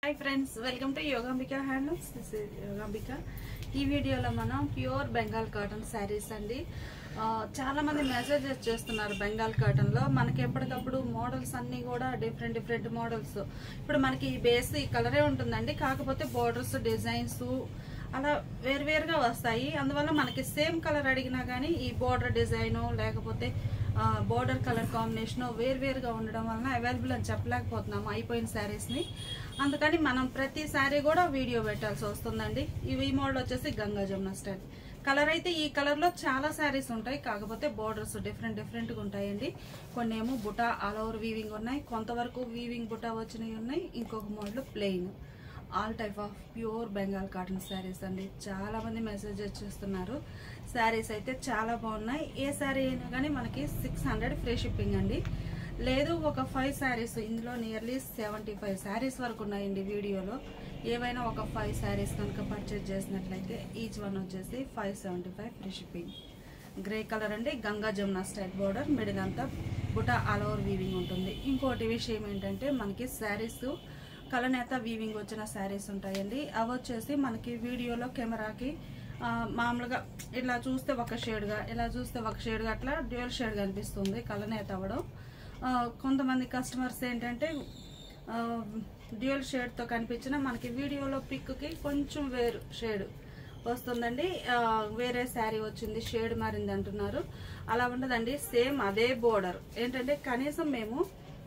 High friends welcome to Yogambika handlooms this is Yogambika ఈ వీడియోలో మనం ప్యూర్ బెంగాల్ కాటన్ సారీస్ అండి చాలా మంది మెసేజెస్ చేస్తున్నారు బెంగాల్ కాటన్ లో మనకి ఎప్పటికప్పుడు మోడల్స్ అన్ని కూడా డిఫరెంట్ మోడల్స్ ఇప్పుడు మనకి బేస్ ఈ కలరే ఉంటుందండి కాకపోతే బోర్డర్స్ డిజైన్స్ అలా వేరువేరుగా వస్తాయి అందువల్ల మనకి సేమ్ కలర్ అడిగినా గానీ ఈ బోర్డర్ డిజైన్ లేకపోతే బోర్డర్ కలర్ కాంబినేషన్ వేరువేరుగా ఉండడం వలన అవైలబుల్ అని చెప్పలేకపోతున్నాము అయిపోయిన సారీస్ ని అందుకని మనం ప్రతి సారీ కూడా వీడియో పెట్టాల్సి వస్తుందండి ఈ మోడల్ వచ్చేసి గంగా జమున స్టైల్ కలర్ అయితే ఈ కలర్ లో చాలా సారీస్ ఉంటాయి కాకపోతే బోర్డర్స్ డిఫరెంట్ గా ఉంటాయండి కొన్ని ఏమో బుటా ఆల్ ఓవర్ వీవింగ్ ఉన్నాయి కొంతవరకు వీవింగ్ బుటా వచ్చినవి ఉన్నాయి ఇంకొక model plain all type of pure Bengal cotton saris అండి చాలా మంది మెసేజెస్ చేస్తున్నారు సారీస్ అయితే చాలా బాగున్నాయి ఏ సారీ అయినా కానీ మనకి 600 ఫ్రీ షిప్పింగ్ అండి లేదు ఒక 5 సారీస్ ఇందులో నియర్లీ 75 సారీస్ వరకు ఉన్నాయండి వీడియోలో ఏవైనా ఒక 5 సారీస్ కనుక పర్చేజ్ చేసినట్లయితే ఈచ్ వన్ వచ్చేసి 575 ఫ్రీ షిప్పింగ్ గ్రే కలర్ అండి Ganga Jamuna style border middle అంతా బుటా ఆల్ ఓవర్ వీవింగ్ ఉంటుంది ఇంకోటి విషయం ఏంటంటే మనకి సారీస్ కలనేత వీవింగ్ వచ్చిన సారీస్ ఉంటాయండి అవి వచ్చేసి మనకి వీడియోలో కెమెరాకి మామూలుగా ఇలా చూస్తే ఒక షేడ్గా ఇలా చూస్తే ఒక షేడ్గా అట్లా డ్యూయల్ షేడ్గా అనిపిస్తుంది కలనేత అవ్వడం కొంతమంది కస్టమర్స్ ఏంటంటే డ్యూయల్ షేడ్తో కనిపించిన మనకి వీడియోలో పిక్కి కొంచెం వేరు షేడ్ వస్తుందండి వేరే శారీ వచ్చింది షేడ్ మారింది అంటున్నారు అలా ఉండదండి సేమ్ అదే బోర్డర్ ఏంటంటే కనీసం మేము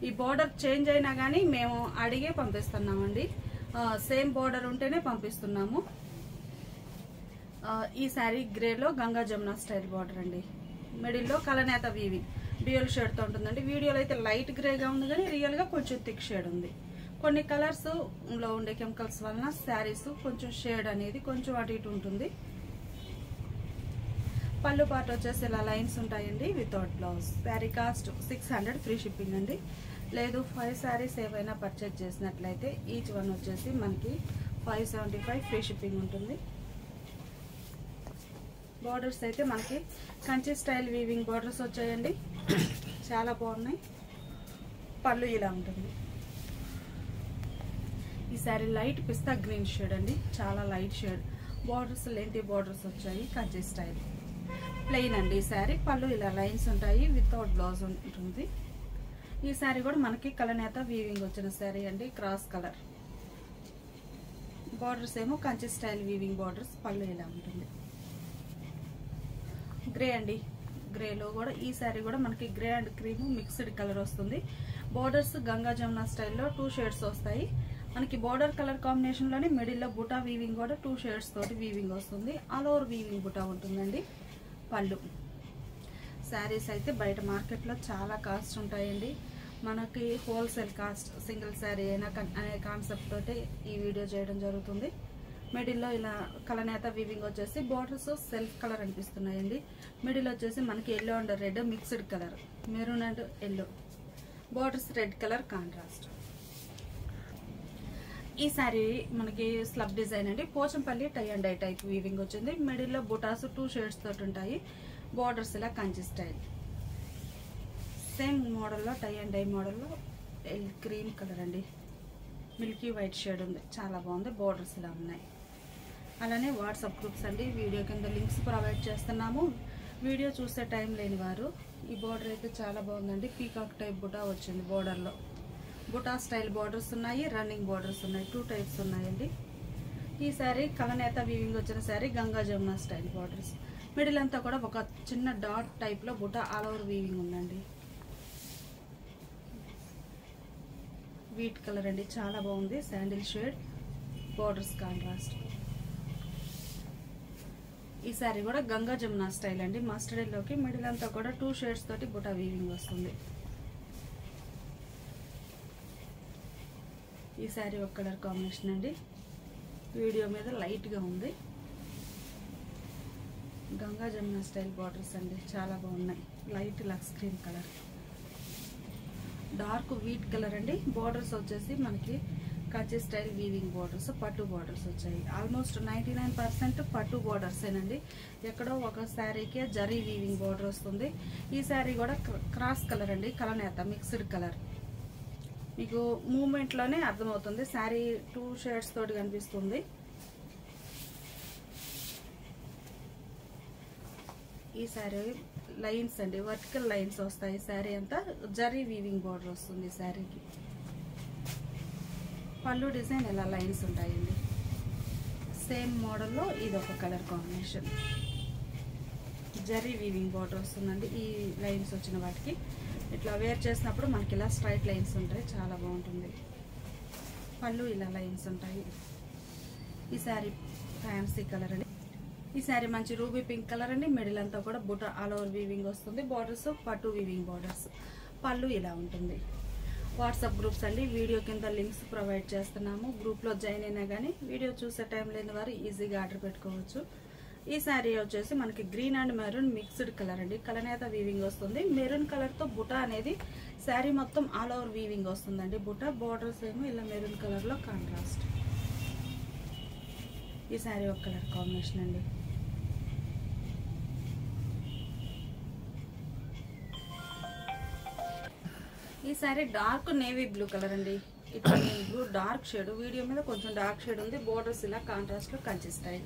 ఈ బోర్డర్ చేంజ్ అయినా గానీ మేము అడిగే పంపిస్తున్నామండి సేమ్ బోర్డర్ ఉంటేనే పంపిస్తున్నాము ఈ శారీ గ్రేలో గంగా జమున స్టైల్ బోర్డర్ అండి మిడిల్ లో కలనేత వీవింగ్ డ్యూయల్ షేడ్ తో ఉంటుందండి వీడియోలో అయితే లైట్ గ్రేగా ఉంది కానీ రియల్ గా కొంచెం థిక్ షేడ్ ఉంది కొన్ని కలర్స్ లో ఉండే కెమికల్స్ వలన శారీస్ కొంచెం షేడ్ అనేది కొంచెం అటు ఇటు ఉంటుంది పళ్ళు పార్ట్ వచ్చేసి ఇలా లైన్స్ ఉంటాయండి without blouse sari cost 600 free shipping అండి లేదు 5 సారీస్ ఏవైనా పర్చేజ్ చేసినట్లయితే ఈచ్ వన్ వచ్చేసి మనకి 575 ఫ్రీ షిప్పింగ్ ఉంటుంది బోర్డర్స్ అయితే మనకి కంచి స్టైల్ వీవింగ్ బోర్డర్స్ వచ్చాయండి చాలా బాగున్నాయి పళ్ళు ఇలా ఉంటుంది ఈ సారీ లైట్ పిస్తా గ్రీన్ షేడ్ అండి చాలా light shade borders lengthy borders వచ్చాయి కంచి స్టైల్ ప్లెయిన్ అండి ఈ శారీ పళ్ళు ఇలా లైన్స్ ఉంటాయి వితౌట్ బ్లౌజ్ ఉంటుంది ఈ శారీ కూడా మనకి కలనేత వీవింగ్ వచ్చిన శారీ అండి క్రాస్ కలర్ బోర్డర్స్ ఏమో కంచి స్టైల్ వీవింగ్ బోర్డర్స్ పళ్ళు ఇలా ఉంటుంది గ్రే అండి గ్రేలో కూడా ఈ శారీ కూడా మనకి grey and cream mixed colour వస్తుంది బోర్డర్స్ గంగా జమున స్టైల్లో 2 షేడ్స్ వస్తాయి మనకి బోర్డర్ కలర్ కాంబినేషన్ లోనే మిడిల్ లో బుటా వీవింగ్ కూడా 2 షేడ్స్ తోటి వీవింగ్ వస్తుంది ఆల్ ఓవర్ వీవింగ్ బుటా ఉంటుందండి పళ్ళు శారీస్ అయితే బయట మార్కెట్లో చాలా కాస్ట్ ఉంటాయండి మనకి హోల్సేల్ కాస్ట్ సింగిల్ శారీ అయినా అనే కాన్సెప్ట్ తోటి ఈ వీడియో చేయడం జరుగుతుంది మిడిల్లో ఇలా కలనేత వీవింగ్ వచ్చేసి బోర్డర్స్ సెల్ఫ్ కలర్ అనిపిస్తున్నాయండి మిడిల్ వచ్చేసి మనకి yellow and red mixed colour maroon and yellow borders red colour contrast ఈ సారీ మనకి స్లబ్ డిజైన్ అండి Pochampally tie and dye type weaving వచ్చింది మిడిల్ లో బుటాస్ 2 షేడ్స్ తోటి ఉంటాయి బోర్డర్స్ ఇలా కంచి స్టైల్ సేమ్ మోడల్లో టై అండ్ డై మోడల్లో క్రీమ్ కలర్ అండి మిల్కీ వైట్ షేడ్ ఉంది చాలా బాగుంది బోర్డర్స్ ఇలా ఉన్నాయి అలానే వాట్సాప్ గ్రూప్స్ అండి వీడియో కింద లింక్స్ ప్రొవైడ్ చేస్తున్నాము వీడియో చూసే టైం లేని వారు ఈ బోర్డర్ అయితే చాలా బాగుందండి పీకాక్ టైప్ బుటా వచ్చింది బోర్డర్లో బుటా స్టైల్ బోర్డర్స్ ఉన్నాయి రన్నింగ్ బోర్డర్స్ ఉన్నాయి 2 టైప్స్ ఉన్నాయండి ఈ సారీ కలనేత వీవింగ్ వచ్చిన sorry Ganga Jamuna style borders middle అంతా కూడా ఒక చిన్న డాట్ టైప్ లో బుటా ఆల్ ఓవర్ వీవింగ్ ఉందండి వీట్ కలర్ అండి చాలా బాగుంది శాండిల్ షేడ్ బోర్డర్స్ కాంట్రాస్ట్ ఈ సారీ కూడా గంగా జమున స్టైల్ అండి మస్టర్డ్ లోకి మిడిల్ అంతా కూడా 2 షేడ్స్ తోటి బుటా వీవింగ్ వస్తుంది ఈ శారీ ఒక కలర్ కాంబినేషన్ అండి వీడియో మీద లైట్ గా ఉంది గంగా జమున స్టైల్ బార్డర్స్ అండి చాలా బాగున్నాయి light lux cream colour dark wheat colour అండి బోర్డర్స్ వచ్చేసి మనకి కంచి స్టైల్ వీవింగ్ బోర్డర్స్ పట్టు బోర్డర్స్ వచ్చాయి ఆల్మోస్ట్ 99% పట్టు బోర్డర్స్ ఏనండి ఎక్కడో ఒక శారీకి జరీ వీవింగ్ బోర్డర్ వస్తుంది ఈ శారీ కూడా క్రాస్ కలర్ అండి కలనేత మిక్స్డ్ కలర్ మీకు మూమెంట్లోనే అర్థమవుతుంది. శారీ 2 షేడ్స్ తోటి కనిపిస్తుంది. ఈ శారీ లైన్స్ అండి, వర్టికల్ లైన్స్ వస్తాయి. శారీ అంతా జరీ వీవింగ్ బార్డర్ వస్తుంది శారీకి. పళ్ళు డిజైన్ ఇలా లైన్స్ ఉంటాయండి. సేమ్ మోడల్లో ఇది ఒక colour combination. Zari weaving border వస్తుందండి. ఈ లైన్స్ వచ్చిన వాటికి ఇట్లా వేర్ చేసినప్పుడు మనకి ఇలా స్ట్రైట్ లైన్స్ ఉంటాయి, చాలా బాగుంటుంది. పళ్ళు ఇలా లైన్స్ ఉంటాయి. ఈ శారీ ఫ్యాన్సీ కలర్ అండి. ఈ శారీ మంచి రూబీ పింక్ కలర్ అండి. మిడిల్ అంతా కూడా బుట్ట ఆల్ ఓవర్ వీవింగ్ వస్తుంది. బార్డర్స్ పట్టు వీవింగ్ బార్డర్స్. పళ్ళు ఇలా ఉంటుంది. వాట్సాప్ గ్రూప్స్ అండి, వీడియో కింద లింక్స్ ప్రొవైడ్ చేస్తున్నాము. గ్రూప్లో జాయిన్ అయినా కానీ వీడియో చూసే టైం లేని వారు ఈజీగా ఆర్డర్ పెట్టుకోవచ్చు. ఈ శారీ వచ్చేసి మనకి green and maroon mixed colour అండి. కలనేత వీవింగ్ వస్తుంది. మెరూన్ కలర్తో బుట్ట అనేది శారీ మొత్తం ఆల్ ఓవర్ వీవింగ్ వస్తుందండి. బుట్ట బార్డర్స్ ఏమో ఇలా మెరూన్ కలర్లో కాంట్రాస్ట్. ఈ శారీ ఒక కలర్ కాంబినేషన్ అండి. ఈ sari dark navy blue colour అండి. ఇట్లా బ్లూ డార్క్ షేడ్, వీడియో మీద కొంచెం డార్క్ షేడ్ ఉంది. బోర్డర్స్ ఇలా కాంట్రాస్ట్లో కనిపిస్తాయి.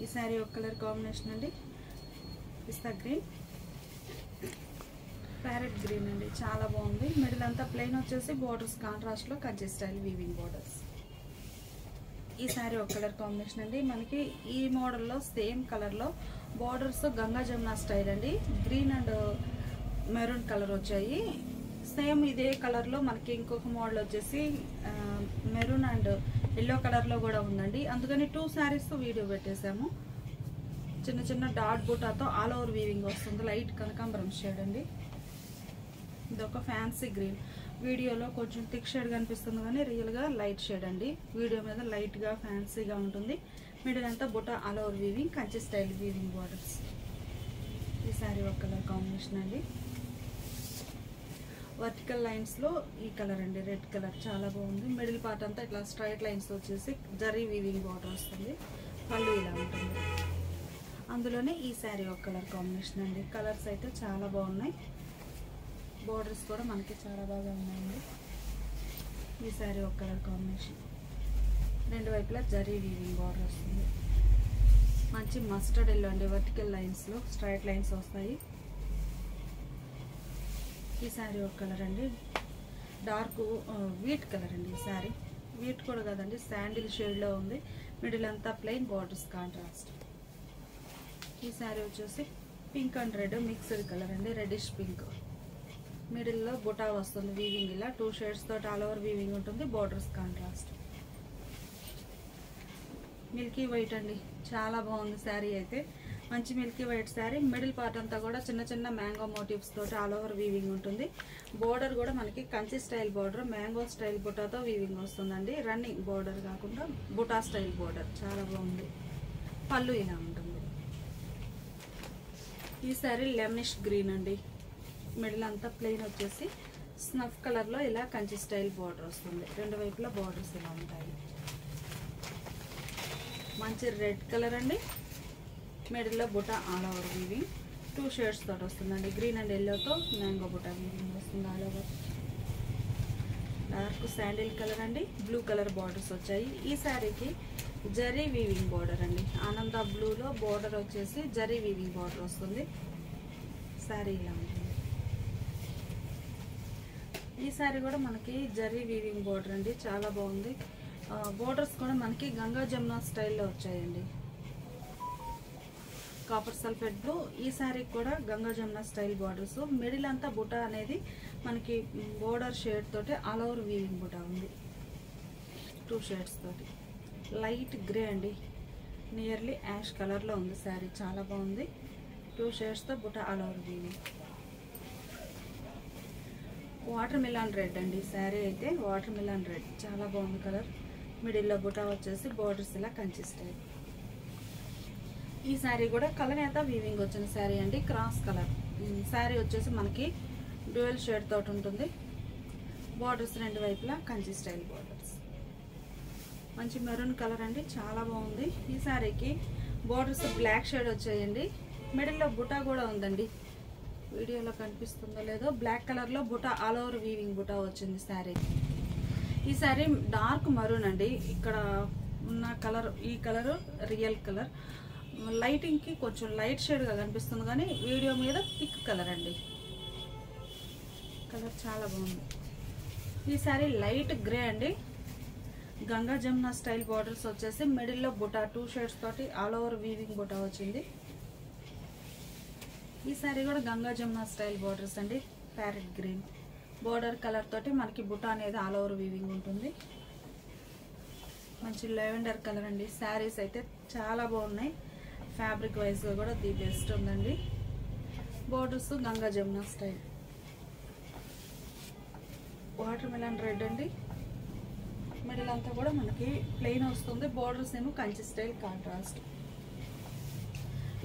ఈ శారీ ఒక కలర్ కాంబినేషన్ అండి. పిస్తా గ్రీన్, ప్యారెట్ గ్రీన్ అండి, చాలా బాగుంది. మిడిల్ అంతా ప్లెయిన్ వచ్చేసి బోర్డర్స్ కాంట్రాస్ట్లో కంచి స్టైల్ వీవింగ్ బోర్డర్స్. ఈ శారీ ఒక కలర్ కాంబినేషన్ అండి. మనకి ఈ మోడల్లో సేమ్ కలర్లో బోర్డర్స్ గంగా జమున స్టైల్ అండి. గ్రీన్ అండ్ మెరూన్ కలర్ వచ్చాయి. సేమ్ ఇదే కలర్లో మనకి ఇంకొక మోడల్ వచ్చేసి మెరూన్ అండ్ ఎల్లో కలర్లో కూడా ఉందండి. అందుకని 2 శారీస్ వీడియో పెట్టేశాము. చిన్న చిన్న డాట్ బూటాతో ఆల్ ఓవర్ వీవింగ్ వస్తుంది. లైట్ కనకాంబరం షేడ్ అండి. ఇదొక ఫ్యాన్సీ గ్రీన్. వీడియోలో కొంచెం థిక్ షేడ్ కనిపిస్తుంది కానీ రియల్గా లైట్ షేడ్ అండి. వీడియో మీద లైట్గా ఫ్యాన్సీగా ఉంటుంది. మిడిల్ అంతా బుట్ట all over weaving, Kanchi style weaving borders. ఈ శారీ ఒక కలర్ కాంబినేషన్ అండి. వర్టికల్ లైన్స్లో ఈ కలర్ అండి, రెడ్ కలర్, చాలా బాగుంది. మిడిల్ పార్ట్ అంతా ఇట్లా స్ట్రైట్ లైన్స్ వచ్చేసి జరీ వీవింగ్ బార్డర్ వస్తుంది. పళ్ళు ఇలా ఉంటుంది. అందులోనే ఈ శారీ ఒక కలర్ కాంబినేషన్ అండి. కలర్స్ అయితే చాలా బాగున్నాయి. బార్డర్స్ కూడా మనకి చాలా బాగా ఉన్నాయండి. ఈ శారీ ఒక కలర్ కాంబినేషన్. రెండు వైపులా జరీ వీవింగ్ బార్డర్ వస్తుంది. మంచి మస్టర్డ్ ఎల్లో అండి. వర్టికల్ లైన్స్లో స్ట్రైట్ లైన్స్ వస్తాయి. ఈ శారీ ఒక కలర్ అండి. డార్క్ వీట్ కలర్ అండి. ఈ శారీ వీట్ కూడా కదండి, శాండిల్ షేడ్లో ఉంది. మిడిల్ అంతా ప్లెయిన్, బార్డర్స్ కాంట్రాస్ట్. ఈ శారీ వచ్చేసి pink and red mixed colour అండి. Reddish pink. మిడిల్లో బుటా వస్తుంది వీవింగ్. ఇలా 2 షేడ్స్ తోటి ఆల్ ఓవర్ వీవింగ్ ఉంటుంది. Borders contrast. మిల్కీ వైట్ అండి, చాలా బాగుంది శారీ అయితే. మంచి milky white sari. Middle part అంతా కూడా చిన్న చిన్న మ్యాంగో మోటివ్స్ తోటి ఆల్ ఓవర్ వీవింగ్ ఉంటుంది. బోర్డర్ కూడా మనకి Kanchi style border, mango style బుటాతో వీవింగ్ వస్తుందండి. రన్నింగ్ బోర్డర్ కాకుండా బుటా స్టైల్ బోర్డర్, చాలా బాగుంది. పళ్ళు ఇలా ఉంటుంది. ఈ శారీ లెమనిష్ గ్రీన్ అండి. మిడిల్ అంతా ప్లెయిన్ వచ్చేసి స్నఫ్ కలర్లో ఇలా కంచి స్టైల్ బోర్డర్ వస్తుంది. రెండు వైపులా బోర్డర్స్ ఇలా ఉంటాయి. మంచి రెడ్ కలర్ అండి. మిడిల్లో బుట్ట ఆల్ ఓవర్ వీవింగ్ 2 షేడ్స్ తోటి వస్తుందండి. గ్రీన్ అండ్ ఎల్లోతో మ్యాంగో బుట్ట వీవింగ్ వస్తుంది all over. Dark sandal colour అండి. బ్లూ కలర్ బార్డర్స్ వచ్చాయి. ఈ శారీకి జరీ వీవింగ్ బార్డర్ అండి. ఆనంద బ్లూలో బార్డర్ వచ్చేసి జరీ వీవింగ్ బార్డర్ వస్తుంది. శారీ ఇలా ఉంటుంది. ఈ శారీ కూడా మనకి జరీ వీవింగ్ బార్డర్ అండి, చాలా బాగుంది. బోర్డర్స్ కూడా మనకి గంగా జమున స్టైల్లో వచ్చాయండి. Copper sulphate blue. ఈ శారీకి కూడా Ganga Jamuna style borders. Middle అంతా బుటా అనేది మనకి బోర్డర్ షేడ్ తోటి ఆల్ ఓవర్ వీవింగ్ బుటా ఉంది. 2 షేడ్స్ తోటి. లైట్ గ్రే అండి, నియర్లీ యాష్ కలర్లో ఉంది శారీ, చాలా బాగుంది. 2 షేడ్స్తో buta all over weaving. Watermelon red అండి శారీ అయితే. వాటర్ మిలాన్ రెడ్, చాలా బాగుంది కలర్. మిడిల్లో బుటా వచ్చేసి బోర్డర్స్ ఇలా కంచి స్టైల్. ఈ శారీ కూడా కలనేత వీవింగ్ వచ్చిన శారీ అండి. క్రాస్ కలర్ శారీ వచ్చేసి మనకి డ్యూయల్ షేడ్ తోటి ఉంటుంది. బార్డర్స్ రెండు వైపులా కంచి స్టైల్ బార్డర్స్. మంచి మెరూన్ కలర్ అండి, చాలా బాగుంది. ఈ శారీకి బార్డర్స్ బ్లాక్ షేడ్ వచ్చాయండి. మిడిల్లో బుటా కూడా ఉందండి. వీడియోలో కనిపిస్తుందో లేదో, బ్లాక్ కలర్లో బుటా ఆల్ ఓవర్ వీవింగ్ బుటా వచ్చింది శారీ. ఈ శారీ డార్క్ మరూన్ అండి. ఇక్కడ ఉన్న కలర్, ఈ కలర్ రియల్ కలర్. లైటింగ్కి కొంచెం లైట్ షేడ్గా కనిపిస్తుంది కానీ వీడియో మీద థిక్ కలర్ అండి. కలర్ చాలా బాగుంది. ఈ శారీ లైట్ గ్రే అండి. గంగా జమున స్టైల్ బార్డర్స్ వచ్చేసి మిడిల్లో బుటా 2 షేడ్స్ తోటి ఆల్ ఓవర్ వీవింగ్ బుటా వచ్చింది. ఈ శారీ కూడా గంగా జమున స్టైల్ బార్డర్స్ అండి. ప్యారెట్ గ్రీన్ బార్డర్ కలర్ తోటి మనకి బుటా అనేది ఆల్ ఓవర్ వీవింగ్ ఉంటుంది. మంచి లెవెండర్ కలర్ అండి. శారీస్ అయితే చాలా బాగున్నాయి. ఫ్యాబ్రిక్ వైజ్గా కూడా ది బెస్ట్ ఉందండి. Borders Ganga Jamuna style. Water melon red అండి. మిడిల్ అంతా కూడా మనకి ప్లెయిన్ వస్తుంది. బార్డర్స్ ఏమో కంచి స్టైల్ కాంట్రాస్ట్.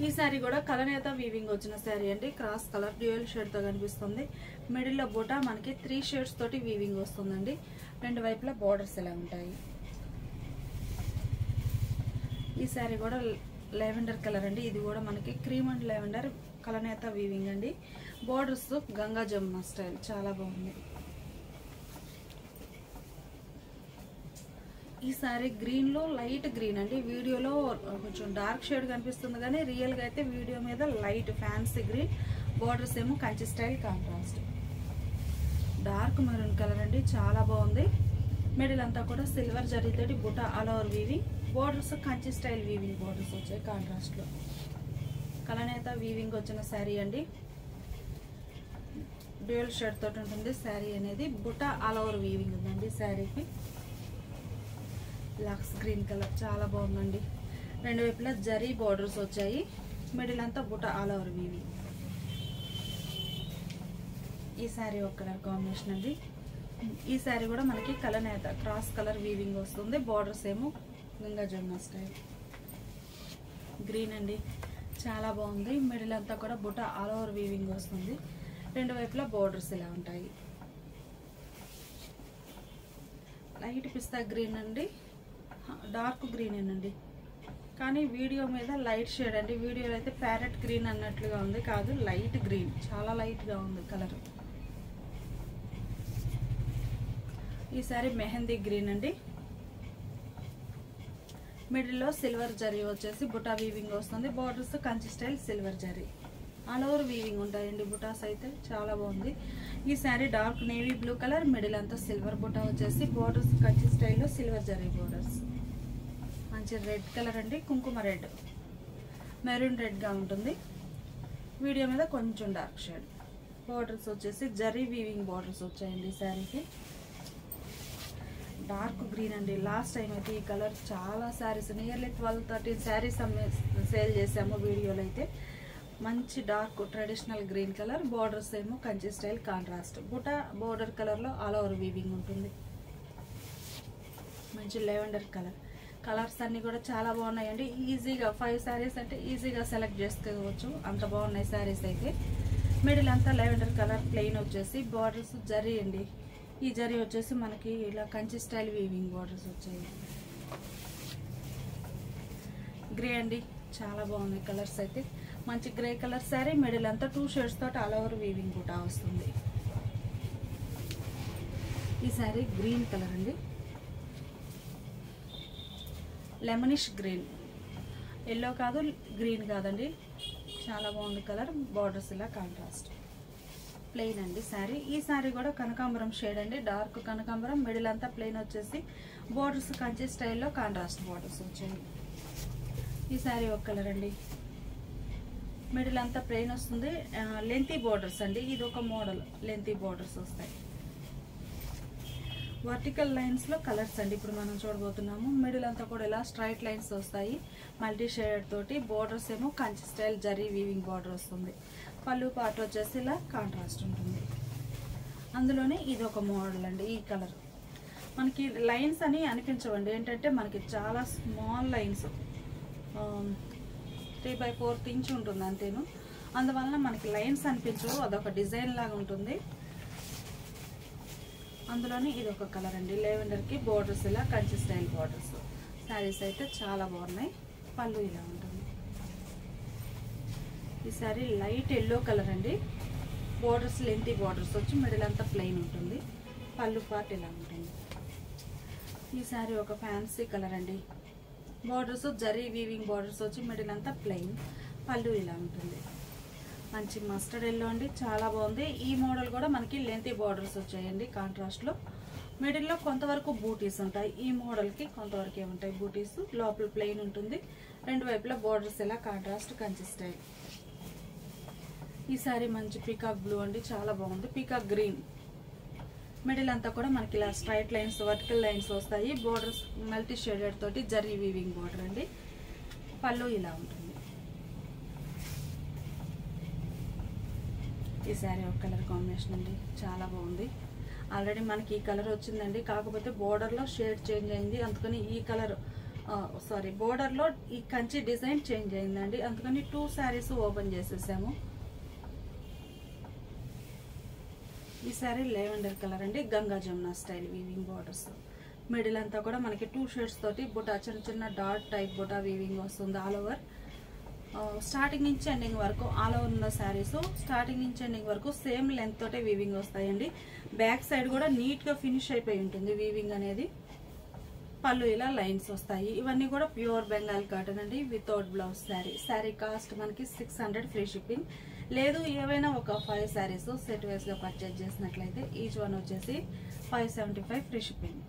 ఈ శారీ కూడా కలనేత వీవింగ్ వచ్చిన శారీ అండి. క్రాస్ కలర్ డ్యూయల్ షేడ్తో కనిపిస్తుంది. మిడిల్లో బుటా మనకి 3 షేడ్స్ తోటి వీవింగ్ వస్తుందండి. రెండు వైపులా బార్డర్స్ ఎలా ఉంటాయి. ఈ శారీ కూడా లెవెండర్ కలర్ అండి. ఇది కూడా మనకి క్రీమ్ అండ్ లెవెండర్ కలనేత వీవింగ్ అండి. బార్డర్స్ గంగా జమున స్టైల్ చాలా బాగుంది. ఈ సారీ గ్రీన్ లో లైట్ గ్రీన్ అండి. వీడియోలో కొంచెం డార్క్ షేడ్ కనిపిస్తుంది కానీ రియల్ గా అయితే వీడియో మీద లైట్ ఫ్యాన్సీ గ్రీన్. బార్డర్స్ ఏమో Kanchi style contrast. Dark maroon colour అండి. చాలా బాగుంది. మిడిల్ అంతా కూడా సిల్వర్ జరీతోటి buta all over weaving. Borders Kanchi style weaving borders వచ్చాయి కాంట్రాస్ట్ లో. కలనేత వీవింగ్ వచ్చిన శారీ అండి. డ్యూయల్ షేడ్ తోటి ఉంటుంది శారీ అనేది. బుటా ఆల్ ఓవర్ వీవింగ్ ఉందండి శారీకి. లక్స్ గ్రీన్ కలర్ చాలా బాగుందండి. రెండు వైపులా జరీ బార్డర్స్ వచ్చాయి. మిడిల్ అంతా బుటా ఆల్ ఓవర్ వీవింగ్. ఈ శారీ ఒక కలర్ కాంబినేషన్ అండి. ఈ శారీ కూడా మనకి కలనేత క్రాస్ కలర్ వీవింగ్ వస్తుంది. బార్డర్స్ ఏమో గంగా జమున స్టైల్ గ్రీన్ అండి. చాలా బాగుంది. మిడిల్ అంతా కూడా బుటా ఆల్ ఓవర్ వీవింగ్ వస్తుంది. రెండు వైపులా బార్డర్స్ ఇలా ఉంటాయి. లైట్ పిస్తా గ్రీన్ అండి. డార్క్ గ్రీన్ అండి కానీ వీడియో మీద లైట్ షేడ్ అండి. వీడియోలో అయితే ప్యారెట్ గ్రీన్ అన్నట్లుగా ఉంది, కాదు లైట్ గ్రీన్. చాలా లైట్ గా ఉంది కలర్. ఈ సారీ మెహందీ గ్రీన్ అండి. మిడిల్లో సిల్వర్ జరీ వచ్చేసి బుటా వీవింగ్ వస్తుంది. Borders Kanchi style silver zari all over weaving ఉంటాయండి. బుటాస్ అయితే చాలా బాగుంది. ఈ sari dark navy blue colour. Middle అంతా సిల్వర్ బుటా వచ్చేసి బార్డర్స్ కంచి స్టైల్లో సిల్వర్ జరీ బార్డర్స్. మంచి రెడ్ కలర్ అండి. కుంకుమ రెడ్, మెరూన్ రెడ్ గా ఉంటుంది. వీడియో మీద కొంచెం డార్క్ షేడ్. బార్డర్స్ వచ్చేసి జరీ వీవింగ్ బార్డర్స్ వచ్చాయండి ఈ శారీకి. డార్క్ గ్రీన్ అండి. లాస్ట్ టైం అయితే ఈ కలర్ చాలా శారీస్, నియర్లీ 12-13 శారీస్ సేల్ చేసాము వీడియోలో అయితే. మంచి dark traditional green colour. Borders ఏమో కంచి స్టైల్ కాంట్రాస్ట్. బుటా బోర్డర్ కలర్ లో ఆల్ ఓవర్ వీవింగ్ ఉంటుంది. మంచి లెవెండర్ కలర్. కలర్స్ అన్ని కూడా చాలా బాగున్నాయండి. ఈజీగా 5 శారీస్ అంటే ఈజీగా సెలెక్ట్ చేసుకోవచ్చు, అంత బాగున్నాయి శారీస్ అయితే. మిడిల్ అంతా లెవెండర్ కలర్ ప్లెయిన్ వచ్చేసి బార్డర్స్ జరీ అండి. ఈ జరీ వచ్చేసి మనకి ఇలా కంచి స్టైల్ వీవింగ్ బార్డర్స్ వచ్చాయి. గ్రే అండి. చాలా బాగున్నాయి కలర్స్ అయితే. మంచి గ్రే కలర్ శారీ. మిడిల్ అంతా 2 షేడ్స్ తోటి ఆల్ ఓవర్ వీవింగ్ కూడా వస్తుంది. ఈ శారీ గ్రీన్ కలర్ అండి. Lemonish green. ఎల్లో కాదు, గ్రీన్ కాదండి. చాలా బాగుంది కలర్. బార్డర్స్ ఇలా కాంట్రాస్ట్. ప్లెయిన్ అండి శారీ. ఈ శారీ కూడా కనకాంబరం షేడ్ అండి. డార్క్ కనకాంబరం. మిడిల్ అంతా ప్లెయిన్ వచ్చేసి బార్డర్స్ కంచి స్టైల్లో కాంట్రాస్ట్ బార్డర్స్ వచ్చాయి. ఈ శారీ ఒక కలర్ అండి. మిడిల్ అంతా ప్లెయిన్ వస్తుంది. లెంతీ బార్డర్స్ అండి. ఇది ఒక మోడల్ లెంతీ బార్డర్స్ వస్తాయి. వర్టికల్ లైన్స్ లో కలర్స్ అండి ఇప్పుడు మనం చూడబోతున్నాము. మిడిల్ అంతా కూడా ఇలా స్ట్రైట్ లైన్స్ వస్తాయి మల్టీ షేడ్ తోటి. బార్డర్స్ ఏమో Kanchi style zari weaving border వస్తుంది. పళ్ళు పార్ట్ వచ్చేసి ఇలా కాంట్రాస్ట్ ఉంటుంది. అందులోనే ఇది ఒక మోడల్ అండి. ఈ కలర్ మనకి లైన్స్ అని అనిపించవండి. ఏంటంటే మనకి చాలా స్మాల్ లైన్స్, 3/4 ఇంచ్ ఉంటుంది అంతేను. అందువలన మనకి లైన్స్ అనిపించవు. అదొక డిజైన్ లాగా ఉంటుంది. అందులోనే ఇది ఒక కలర్ అండి. లెవెండర్ కి బోర్డర్స్ ఇలా కంచి స్టైల్ బోర్డర్స్. శారీస్ అయితే చాలా బాగున్నాయి. పళ్ళు ఇలా ఉంటుంది. ఈ శారీ లైట్ ఎల్లో కలర్ అండి. బోర్డర్స్ లెంతీ బోర్డర్స్ వచ్చి మిడిల్ అంతా ప్లెయిన్ ఉంటుంది. పళ్ళు పార్ట్ ఇలా ఉంటుంది. ఈ శారీ ఒక ఫ్యాన్సీ కలర్ అండి. బోర్డర్స్ జరీ వీవింగ్ బోర్డర్స్ వచ్చి మిడిల్ అంతా ప్లెయిన్, పళ్ళు ఇలా ఉంటుంది. మంచి మస్టర్డ్ ఎల్లో అండి, చాలా బాగుంది. ఈ మోడల్ కూడా మనకి లెంతీ బోర్డర్స్ వచ్చాయండి కాంట్రాస్ట్లో. మిడిల్లో కొంతవరకు బూటీస్ ఉంటాయి. ఈ మోడల్కి కొంతవరకే ఉంటాయి బూటీస్. లోపల ప్లెయిన్ ఉంటుంది. రెండు వైపులా బోర్డర్స్ ఇలా కాంట్రాస్ట్ కనిపిస్తాయి. ఈ సారీ మంచి పీకాక్ బ్లూ అండి, చాలా బాగుంది. పీకాక్ గ్రీన్, మిడిల్ అంతా కూడా మనకి ఇలా స్ట్రైట్ లైన్స్, వర్టికల్ లైన్స్ వస్తాయి. బోర్డర్స్ మల్టీ షేడెడ్ తోటి జరీ వీవింగ్ బోర్డర్ అండి. పళ్ళు ఇలా ఉంటుంది. ఈ శారీ ఒక కలర్ కాంబినేషన్ అండి, చాలా బాగుంది. ఆల్రెడీ మనకి ఈ కలర్ వచ్చిందండి, కాకపోతే బోర్డర్లో షేడ్ చేంజ్ అయింది. అందుకని ఈ కలర్ బోర్డర్లో ఈ కంచి డిజైన్ చేంజ్ అయిందండి. అందుకని 2 శారీస్ ఓపెన్ చేసేసాము. ఈ శారీ లెవెండర్ కలర్ అండి, Ganga Jamuna style weaving borders. Middle అంతా కూడా మనకి 2 షేడ్స్ తోటి బుటా, చిన్న చిన్న డాట్ టైప్ బుటా వీవింగ్ వస్తుంది ఆల్ ఓవర్. స్టార్టింగ్ నుంచి ఎండింగ్ వరకు ఆల్ ఓవర్ ఉన్న శారీస్ స్టార్టింగ్ నుంచి ఎండింగ్ వరకు సేమ్ లెంత్ తోటే వీవింగ్ వస్తాయండి. బ్యాక్ సైడ్ కూడా నీట్ గా ఫినిష్ అయిపోయి ఉంటుంది వీవింగ్ అనేది. పళ్ళు ఇలా లైన్స్ వస్తాయి. ఇవన్నీ కూడా ప్యూర్ బెంగాల్ కాటన్ అండి, without blouse sari. Sari cost మనకి 600 ఫ్రీ షిప్పింగ్. లేదు ఏవైనా ఒక 5 శారీస్ సెట్ వైస్ గా పర్చేజ్ చేసినట్లయితే ఈచ్ వన్ వచ్చేసి 575 ఫ్రీ షిప్పింగ్.